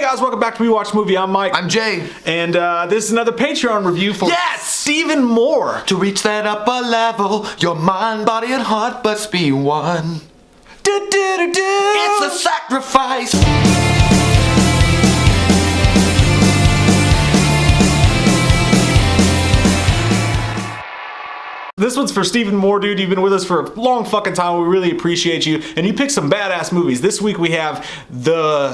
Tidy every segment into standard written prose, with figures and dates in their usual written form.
guys, welcome back to We Watch Movie. I'm Mike. I'm Jay. And this is another Patreon review for Stephen Moore. To reach that upper level, your mind, body, and heart must be one. It's a sacrifice. This one's for Stephen Moore, dude. You've been with us for a long fucking time. We really appreciate you. And you picked some badass movies. This week we have The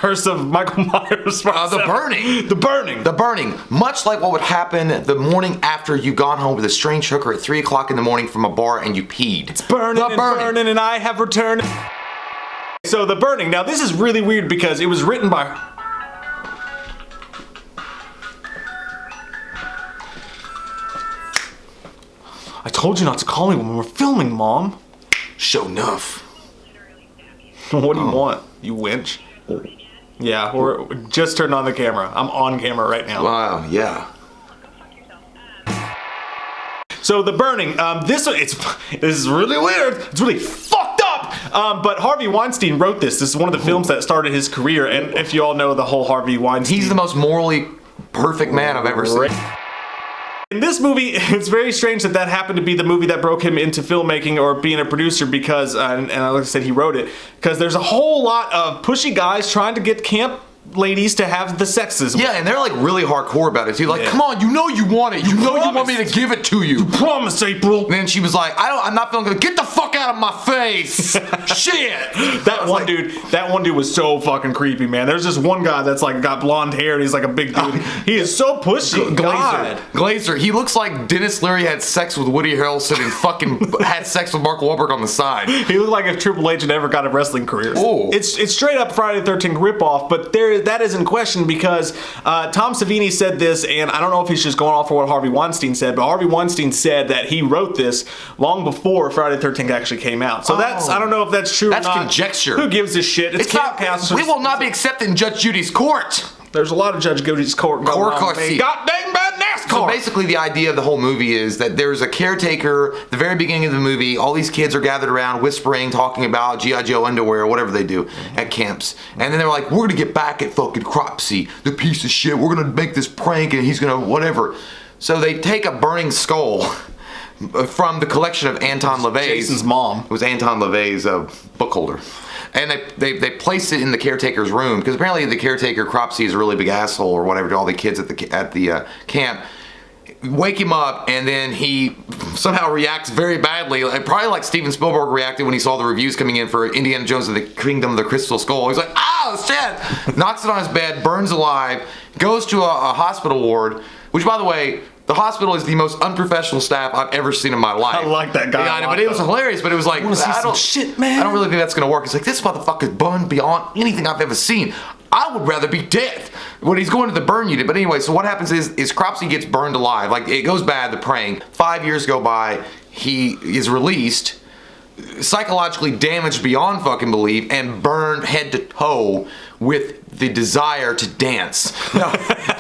Curse of Michael Myers. The Burning. The Burning. The Burning. Much like what would happen the morning after you gone home with a strange hooker at 3 o'clock in the morning from a bar and you peed. It's burning and burning and I have returned. So The Burning. Now this is really weird because it was written by... I told you not to call me when we're filming, Mom. Sure enough. What do you want, you winch? Yeah, we're just turned on the camera. I'm on camera right now. Wow, yeah. So The Burning, this is really weird. It's really fucked up. But Harvey Weinstein wrote this. This is one of the films that started his career. And if you all know the whole Harvey Weinstein, he's the most morally perfect man I've ever seen. In this movie, it's very strange that happened to be the movie that broke him into filmmaking or being a producer because, and like I said, he wrote it, because there's a whole lot of pushy guys trying to get camp ladies to have the sexes. Yeah, and they're like really hardcore about it too. Like, come on, you know you want it. You know you want me to give it to you. You promised, April. And then she was like, I'm not feeling good. Get the fuck out of my face. Shit. That one dude was so fucking creepy, man. There's this one guy that's like got blonde hair and he's like a big dude. He is so pushy. Glazer. He looks like Dennis Leary had sex with Woody Harrelson and fucking had sex with Mark Wahlberg on the side. He looked like if Triple H had ever got a wrestling career. Oh. It's straight up Friday the 13th ripoff, but that is in question because Tom Savini said this, and I don't know if he's just going off for what Harvey Weinstein said, but Harvey Weinstein said that he wrote this long before Friday the 13th actually came out. So I don't know if that's true or not. That's conjecture. Who gives a shit? It's not, we will not be accepted in Judge Judy's court. There's a lot of Judge Judy's court going on. God dang bad NASCAR. So basically the idea of the whole movie is that there's a caretaker, the very beginning of the movie, all these kids are gathered around whispering, talking about G.I. Joe underwear or whatever they do at camps. And then they're like, we're gonna get back at fucking Cropsy, the piece of shit. We're gonna make this prank and he's gonna whatever. So they take a burning skull from the collection of Anton LaVey's. Jason's mom. It was Anton LaVey's book holder. And they place it in the caretaker's room because apparently the caretaker Cropsy is a really big asshole or whatever to all the kids at the camp. Wake him up, and then he somehow reacts very badly, probably like Steven Spielberg reacted when he saw the reviews coming in for Indiana Jones and the Kingdom of the Crystal Skull. He's like, oh shit! Knocks it on his bed, burns alive, goes to a hospital ward, which by the way, the hospital is the most unprofessional staff I've ever seen in my life. I like that guy. Yeah, but it was hilarious. But it was like, I don't really think that's gonna work. It's like this motherfucker's burned beyond anything I've ever seen. I would rather be dead when he's going to the burn unit. But anyway, so what happens is Cropsy gets burned alive. Like it goes bad. The praying. 5 years go by. He is released, psychologically damaged beyond fucking belief, and burned head to toe with the desire to dance. No,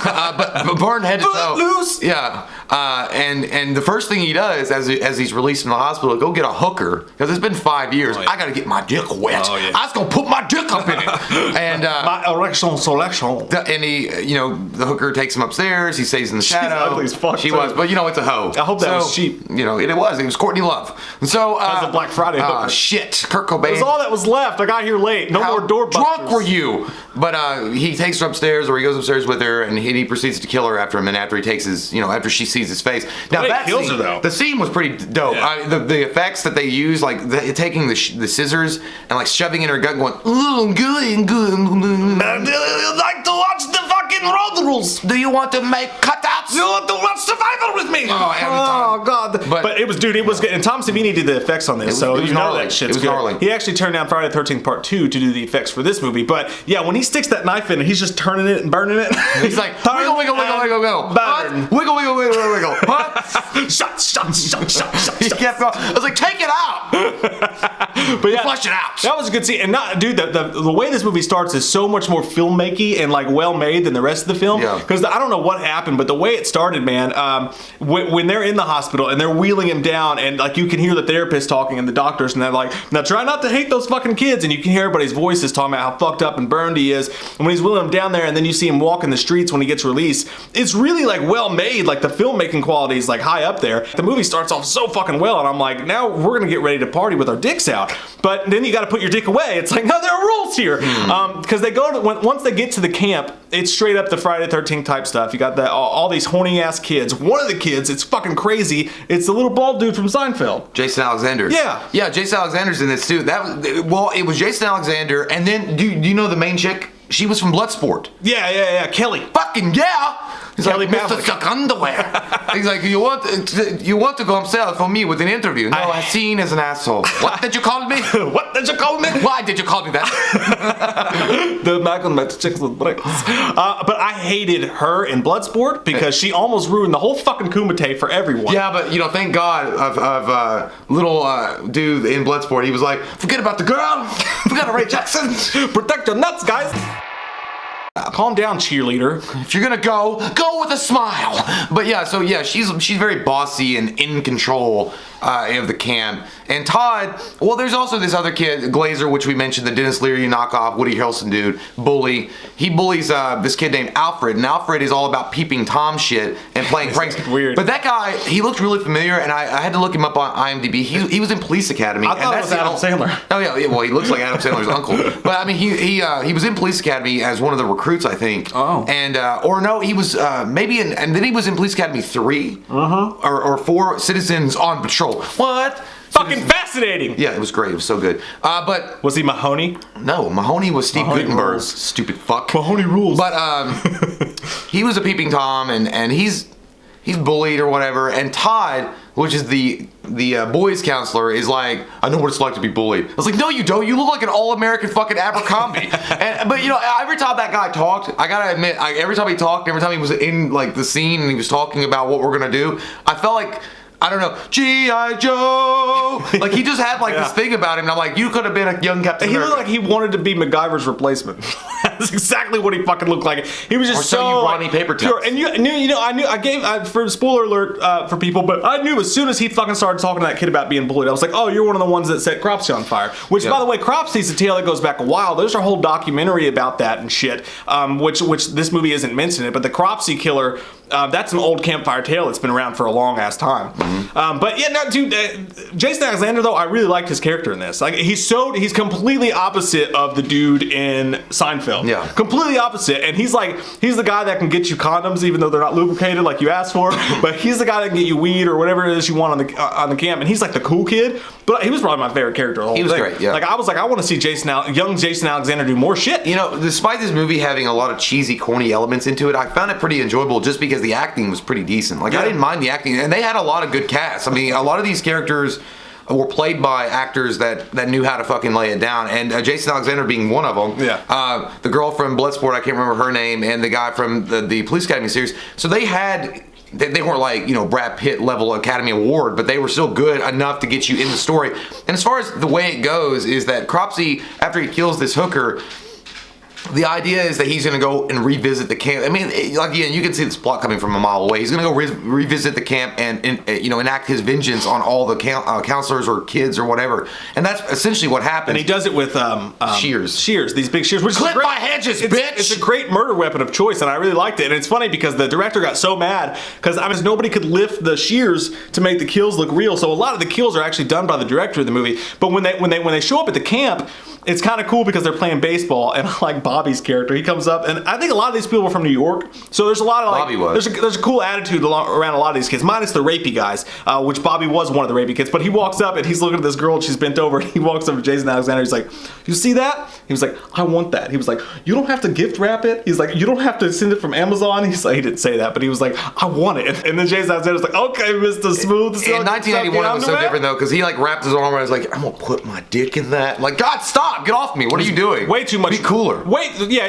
but burned head to toe. Loose. Yeah. And the first thing he does as he's released from the hospital, go get a hooker because it's been 5 years. I gotta get my dick wet. I was gonna put my dick up in it. And my erection selection. And he, the hooker takes him upstairs. He stays in the shadow. She's ugly as fuck. She was, but it's a hoe. I hope that was cheap. It was Courtney Love. And so that was a Black Friday hooker. Shit, Kurt Cobain. That was all that was left. I got here late. No more doorbusters. How drunk were you? But he takes her upstairs, or he goes upstairs with her, and he proceeds to kill her after him. And after he takes his, after she sees his face. Now that kills scene, her though. The scene was pretty dope. Yeah. The effects that they use, like taking the scissors and like shoving in her gut, going, ooh, good. Do you like to watch the fucking road rules? Do you want to make cutouts? You want to watch Survivor with me? Oh God. But it was, dude, it was good. And Tom Savini did the effects on this, so you know that shit's good. Gnarly. He actually turned down Friday the 13th Part 2 to do the effects for this movie. But yeah, when he sticks that knife in, he's just turning it and burning it. He's like, wiggle. What? Shut. He kept going. I was like, take it out. But yeah, flush it out. That was a good scene. And dude, the way this movie starts is so much more filmmaky and like well made than the rest of the film. film. Yeah. Because I don't know what happened, but the way it started, man, when they're in the hospital and they're wheeling him down, and like you can hear the therapist talking and the doctors, and they're like, now try not to hate those fucking kids, and you can hear everybody's voices talking about how fucked up and burned he is. And when he's wheeling him down there, and then you see him walk in the streets when he gets released, it's really like well made. Like the filmmaking quality is like high up there. The movie starts off so fucking well, and I'm like, now we're gonna get ready to party with our dicks out. But then you got to put your dick away. It's like, no, there are rules here. Because they go to once they get to the camp, it's straight up the Friday the 13th type stuff. You got all these horny ass kids. One of the kids, it's fucking crazy. It's the little bald dude from Seinfeld. Jason Alexander. Yeah, Jason Alexander's in this too. It was Jason Alexander, and then do you know the main chick? She was from Bloodsport. Yeah, Kelly. Fucking yeah. He's Kelly like, Mr. Suck Underwear. He's like, you want to go upstairs for me with an interview? No, I seen as an asshole. What did you call me? What did you call me? Why did you call me that? The Michael met chicks with breaks. But I hated her in Bloodsport because she almost ruined the whole fucking Kumite for everyone. Yeah, but thank God of little dude in Bloodsport. He was like, forget about the girl. Forget about Ray Jackson. Protect your nuts, guys. Calm down, cheerleader. If you're gonna go with a smile. But yeah, she's very bossy and in control of the camp. And Todd, well, there's also this other kid, Glazer, which we mentioned, the Dennis Leary knockoff, Woody Harrelson dude, bully. He bullies this kid named Alfred, and Alfred is all about peeping Tom shit and playing pranks. Weird. But that guy, he looked really familiar, and I had to look him up on IMDb. He was in Police Academy. I thought it was Adam Sandler. Oh yeah, well, he looks like Adam Sandler's uncle. But I mean, he was in Police Academy as one of the recruits, I think. Oh. And or no, he was maybe in, and then he was in Police Academy 3 or 4, Citizens on Patrol. What? Fucking fascinating. Yeah, it was great. It was so good. But was he Mahoney? No, Mahoney was Steve Guttenberg. Rules. Stupid fuck. Mahoney rules. But he was a peeping Tom, and he's bullied or whatever. And Todd, which is the boys counselor, is like, I know what it's like to be bullied. I was like, no, you don't. You look like an all-American fucking Abercrombie. But every time that guy talked, I gotta admit, every time he talked, every time he was in like the scene and he was talking about what we're gonna do, I felt like, I don't know, G.I. Joe. Like he just had like this thing about him. And I'm like, you could have been a young Captain America. He looked like he wanted to be MacGyver's replacement. That's exactly what he fucking looked like. He was just so you Ronnie Paper pure. And for spoiler alert for people, but I knew as soon as he fucking started talking to that kid about being bullied, I was like, oh, you're one of the ones that set Cropsey on fire. Which, by the way, Cropsey's a tale that goes back a while. There's a whole documentary about that and shit, which this movie isn't mentioning, but the Cropsey killer. That's an old campfire tale that's been around for a long ass time. But yeah, no, dude, Jason Alexander though, I really liked his character in this. Like he's completely opposite of the dude in Seinfeld. Yeah, completely opposite. And he's the guy that can get you condoms even though they're not lubricated like you asked for. But he's the guy that can get you weed or whatever it is you want on the camp. And he's like the cool kid. But he was probably my favorite character of the whole thing. He was great. Yeah. Like I was like, I want to see young Jason Alexander do more shit. Despite this movie having a lot of cheesy, corny elements into it, I found it pretty enjoyable just because the acting was pretty decent. Like I didn't mind the acting, and they had a lot of good casts. I mean, a lot of these characters were played by actors that knew how to fucking lay it down, and Jason Alexander being one of them. Yeah. The girl from Bloodsport, I can't remember her name, and the guy from the Police Academy series. So they weren't like, Brad Pitt level Academy Award, but they were still good enough to get you in the story. And as far as the way it goes is that Cropsey, after he kills this hooker, the idea is that he's going to go and revisit the camp. I mean, again, you can see this plot coming from a mile away. He's going to go revisit the camp and enact his vengeance on all the counselors or kids or whatever. And that's essentially what happens. And he does it with shears, these big shears. Which Clip my hedges, bitch! It's a great murder weapon of choice, and I really liked it. And it's funny because the director got so mad because nobody could lift the shears to make the kills look real. So a lot of the kills are actually done by the director of the movie. But when they show up at the camp, it's kind of cool because they're playing baseball, and I like Bobby's character. He comes up, and I think a lot of these people are from New York, so there's a lot of Bobby was. There's a cool attitude around a lot of these kids, minus the rapey guys, which Bobby was one of the rapey kids. But he walks up and he's looking at this girl, and she's bent over, and he walks up to Jason Alexander. He's like, "You see that?" He was like, "I want that." He was like, "You don't have to gift wrap it." He's like, "You don't have to send it from Amazon." He's like, he didn't say that, but he was like, "I want it." And then Jason Alexander's like, "Okay, Mr. Smooth." In 1981, it was so different though, because he wrapped his arm around. He's like, "I'm gonna put my dick in that." Like, God, stop! Get off me! What are you doing? Way too much. Be cooler.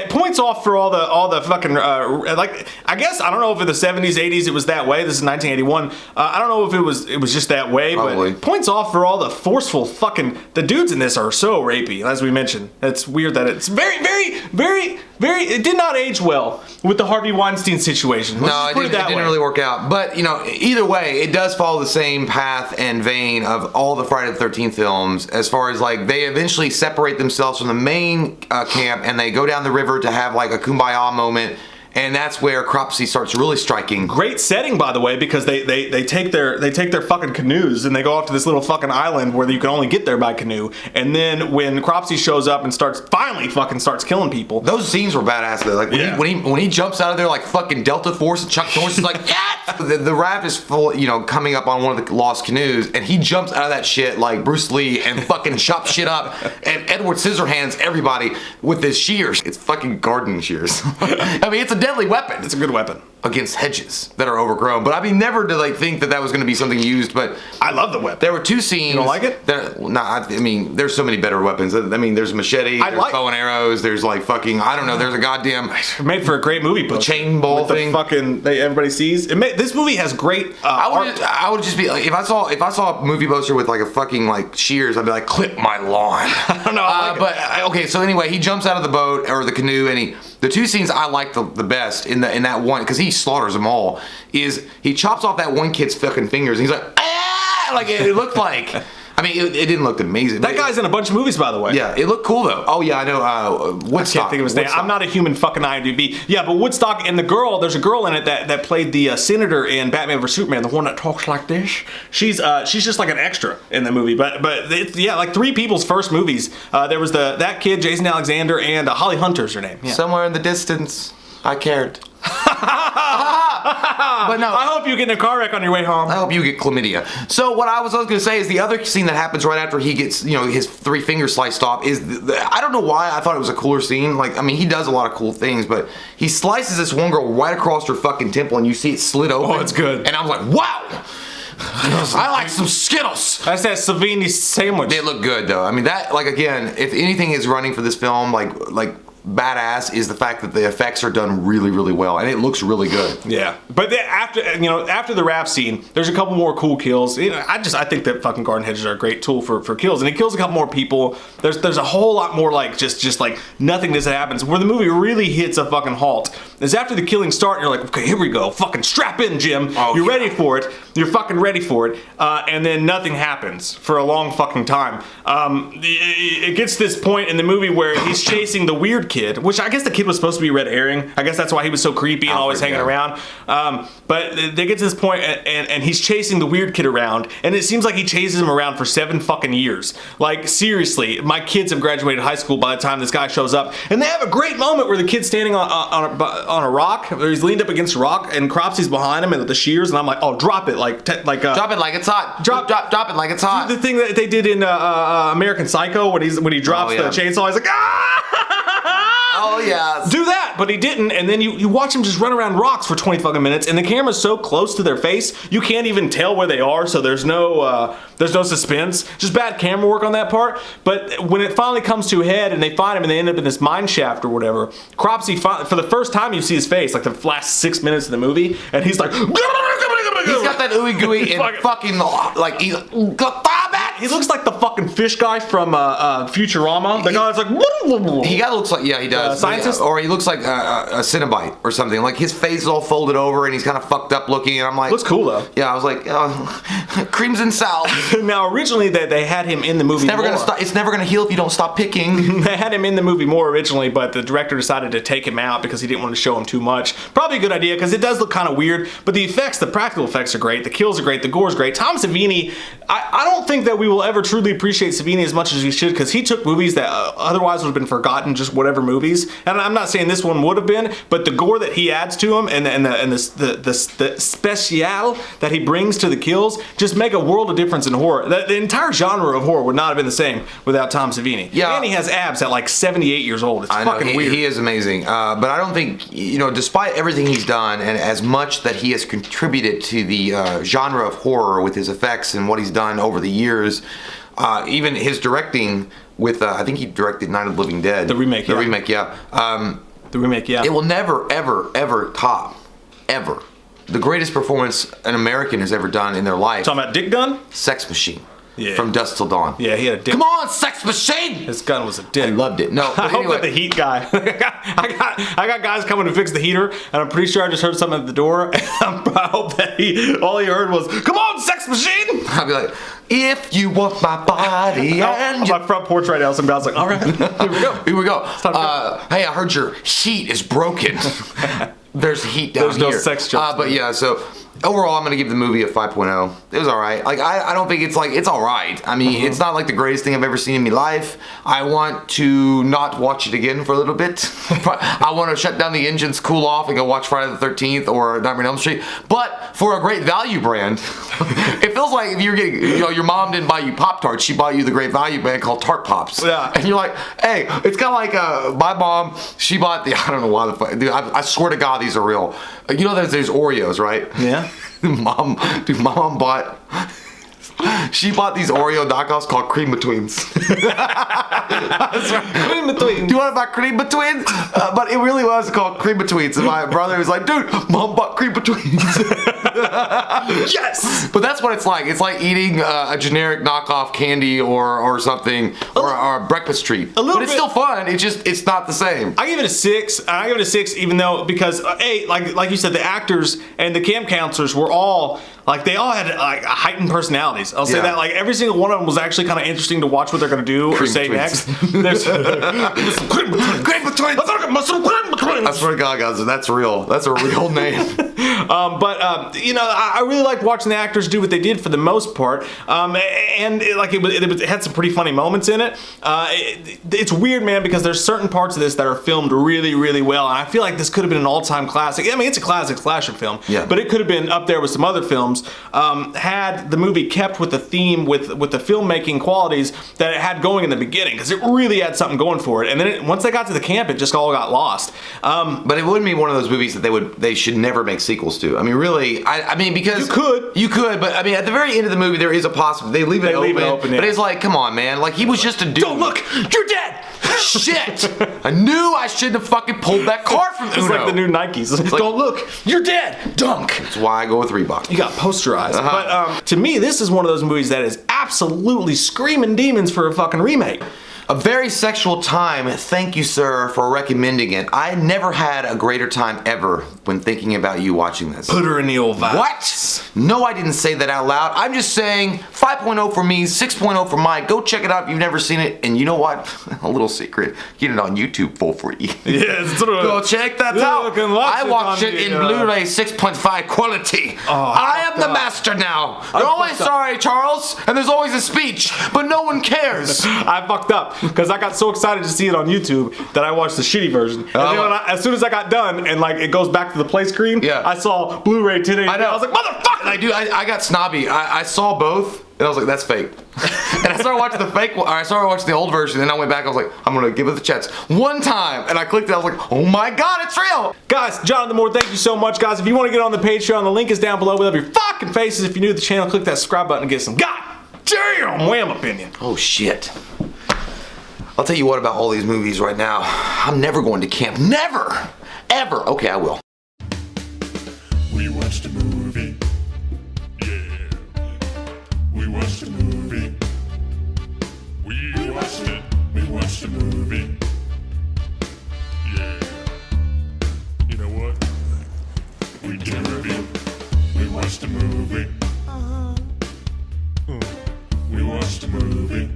points off for all the fucking like. I guess I don't know if in the 70s, 80s it was that way. This is 1981. I don't know if it was just that way, Probably. but points off for all the forceful fucking. The dudes in this are so rapey, as we mentioned. It's weird that it's very. It did not age well with the Harvey Weinstein situation. No, it didn't really work out. But, either way, it does follow the same path and vein of all the Friday the 13th films as far as, like, they eventually separate themselves from the main camp and they go down the river to have, like, a kumbaya moment. And that's where Cropsey starts really striking. Great setting, by the way, because they take their fucking canoes and they go off to this little fucking island where you can only get there by canoe. And then when Cropsey shows up and finally starts killing people. Those scenes were badass though. Like when he jumps out of there like fucking Delta Force and Chuck Norris is like, yes! The raft is full, coming up on one of the lost canoes, and he jumps out of that shit like Bruce Lee and fucking chops shit up. And Edward Scissorhands everybody with his shears. It's fucking garden shears. I mean, it's a deadly weapon. It's a good weapon against hedges that are overgrown. But I mean, never did I think that was going to be something used. But I love the weapon. There were two scenes. You don't like it? I mean, there's so many better weapons. I mean, there's machete, there's bow and arrows, there's like fucking, I don't know, there's a goddamn made for a great movie poster. Chain ball thing. Everybody sees. This movie has great art. I would just be like, if I saw a movie poster with like a fucking like shears, I'd be like, clip my lawn. I don't know. Okay, so anyway, he jumps out of the boat or the canoe, and the two scenes I like the best in that one, because he slaughters them all, is he chops off that one kid's fucking fingers and he's like, ah! Like it looked like, I mean, it didn't look amazing. That guy's in a bunch of movies, by the way. Yeah, it looked cool though. Oh yeah, I know. Woodstock. I can't think of his name. I'm not a human fucking IMDb. Yeah, but Woodstock and there's a girl in it that played the senator in Batman vs Superman, the one that talks like this. She's just like an extra in the movie. But it's, like three people's first movies. There was that kid, Jason Alexander, and Holly Hunter's her name. Yeah. Somewhere in the distance, I cared. But no, I hope you get in a car wreck on your way home. I hope you get chlamydia. So what I was going to say is the other scene that happens right after he gets, his 3 fingers sliced off is, I don't know why I thought it was a cooler scene. Like, I mean, he does a lot of cool things, but he slices this one girl right across her fucking temple and you see it slit open. Oh, it's good. And I was like, wow! I like some Skittles. That's that Savini sandwich. They look good though. I mean, that, like, again, if anything is running for this film, like badass, is the fact that the effects are done really, really well, and it looks really good. Yeah, but after the raft scene, there's a couple more cool kills. I think that fucking garden hedges are a great tool for kills, and he kills a couple more people. There's a whole lot more like just like nothingness that happens. Where the movie really hits a fucking halt is after the killings start, and you're like, okay, here we go, fucking strap in, Jim. You're ready for it. You're fucking ready for it, and then nothing happens for a long fucking time. It gets to this point in the movie where he's chasing the weird kid, which I guess the kid was supposed to be red herring. I guess that's why he was so creepy and always hanging around. But they get to this point and he's chasing the weird kid around, and it seems like he chases him around for 7 fucking years. Like, seriously, my kids have graduated high school by the time this guy shows up, and they have a great moment where the kid's standing on a rock, where he's leaned up against a rock, and Cropsey's behind him and the shears, and I'm like, oh, drop it, drop it like it's hot. Drop it like it's hot. The thing that they did in American Psycho when he drops the chainsaw, he's like, ah! Oh yeah. Do that, but he didn't, and then you watch him just run around rocks for 20 fucking minutes, and the camera's so close to their face, you can't even tell where they are, so there's no suspense. Just bad camera work on that part. But when it finally comes to a head and they find him and they end up in this mine shaft or whatever, Cropsey, for the first time you see his face, like the last 6 minutes of the movie, and he's like, he's got that ooey gooey and fucking like he looks like the fucking fish guy from Futurama. The guy that's like, he kind of looks like, yeah, he does, scientist, or he looks like a Cinnabite or something. Like his face is all folded over and he's kind of fucked up looking, and I'm like, looks cool though. Yeah, I was like, Crimson Salve. Now originally they had him in the movie. It's never gonna heal if you don't stop picking. They had him in the movie more originally, but the director decided to take him out because he didn't want to show him too much. Probably a good idea because it does look kind of weird, but the practical effects are great. The kills are great. The gore is great. Tom Savini, I don't think that we will ever truly appreciate Savini as much as we should, because he took movies that otherwise would have been forgotten, just whatever movies. And I'm not saying this one would have been, but the gore that he adds to them and the special that he brings to the kills just make a world of difference in horror. The entire genre of horror would not have been the same without Tom Savini. Yeah, and he has abs at like 78 years old. It's fucking weird. He is amazing, but I don't think, despite everything he's done and as much that he has contributed to the genre of horror with his effects and what he's done over the years, even his directing, with I think he directed Night of the Living Dead. The remake, The yeah. remake, yeah. The remake, yeah. It will never, ever, ever top, ever, the greatest performance an American has ever done in their life. Talking about Dick Gunn? Sex Machine. Yeah. From Dusk Till Dawn. Yeah, he had a dick. Come on, Sex Machine! His gun was a dick. I loved it. No, I but hope anyway. that the heat guy. I got guys coming to fix the heater, and I'm pretty sure I just heard something at the door. And I hope that all he heard was, "Come on, Sex Machine!" I'd be like, if you want my body On my front porch right now, some guy's like, "All right, here we go." Here we go. time to go. Hey, I heard your heat is broken. There's heat down There's no here. sex jokes. But yeah, so overall, I'm gonna give the movie a 5.0. It was all right. Like I don't think it's like it's all right. I mean, it's not like the greatest thing I've ever seen in my life. I want to not watch it again for a little bit. I want to shut down the engines, cool off, and go watch Friday the 13th or Nightmare on Elm Street. But for a Great Value brand, it feels like if you're getting, your mom didn't buy you Pop-Tarts, she bought you the Great Value brand called Tart Pops. Yeah. And you're like, hey, it's kind of like my mom. She bought the I don't know why the fuck. Dude, I swear to God, these are real. You know, there's Oreos, right? Yeah. My mom bought. She bought these Oreo knockoffs called Cream Betweens. That's right. Cream Between. Do you want to buy Cream Betweens? But it really was called Cream Betweens. And my brother was like, dude, Mom bought Cream Betweens. Yes. But that's what it's like. It's like eating a generic knockoff candy or something, or a breakfast treat. little But it's bit. still fun. It's not the same. I give it a 6. I give it a 6, even though because like you said, the actors and the camp counselors were all like they all had like heightened personalities. I'll say Yeah. that like every single one of them was actually kind of interesting to watch what they're gonna do or Cream say Betweens. next. There's Cream Betweens. I swear to God, guys, that's real. That's a real name. But you know, I really liked watching the actors do what they did for the most part, and it had some pretty funny moments in it. It's weird, man, because there's certain parts of this that are filmed really, really well, and I feel like this could have been an all-time classic. I mean, it's a classic slasher film, Yeah. but it could have been up there with some other films had the movie kept with the theme, with the filmmaking qualities that it had going in the beginning, because it really had something going for it. And then once they got to the camp, it just all got lost. But it wouldn't be one of those movies that they should never make sequels to. I mean, really, I mean, because you could, but I mean, at the very end of the movie, there is a possibility. They leave it open. Yeah. But it's like, come on, man, like he was just a dude. Don't look, you're dead. Shit! I knew I shouldn't have fucking pulled that card from Uno. It's like the new Nikes. Don't look, you're dead. Dunk. That's why I go with Reebok. You got posterized. But to me, this is one of those movies that is absolutely screaming demons for a fucking remake. A very sexual time. Thank you, sir, for recommending it. I never had a greater time ever when thinking about you watching this. Put her in the old vibe. What? No, I didn't say that out loud. I'm just saying 5.0 for me, 6.0 for Mike. Go check it out if you've never seen it. And you know what? A little secret. Get it on YouTube for free. Yes. Go check that out. I watched it in Blu-ray 6.5 quality. I am the master now. You're always sorry, Charles. And there's always a speech, but no one cares. I fucked up because I got so excited to see it on YouTube that I watched the shitty version. And then as soon as I got done and like it goes back to the play screen, I saw Blu-ray 1080. I was like, motherfucker! I got snobby. I saw both. And I was like, that's fake. And I started watching the fake one. I started watching the old version. And then I went back. I was like, I'm going to give it the chance. One time. And I clicked it. I was like, oh my God, it's real. Guys, Jonathan Moore, thank you so much, guys. If you want to get on the Patreon, the link is down below. We love your fucking faces. If you're new to the channel, click that subscribe button and get some goddamn wham opinion. Oh, shit. I'll tell you what about all these movies right now. I'm never going to camp. Never. Ever. Okay, I will. We watched a movie. Yeah. We watched a movie. We watched it. We watched a movie. Yeah. You know what? We did a review. We watched a movie. We watched a movie.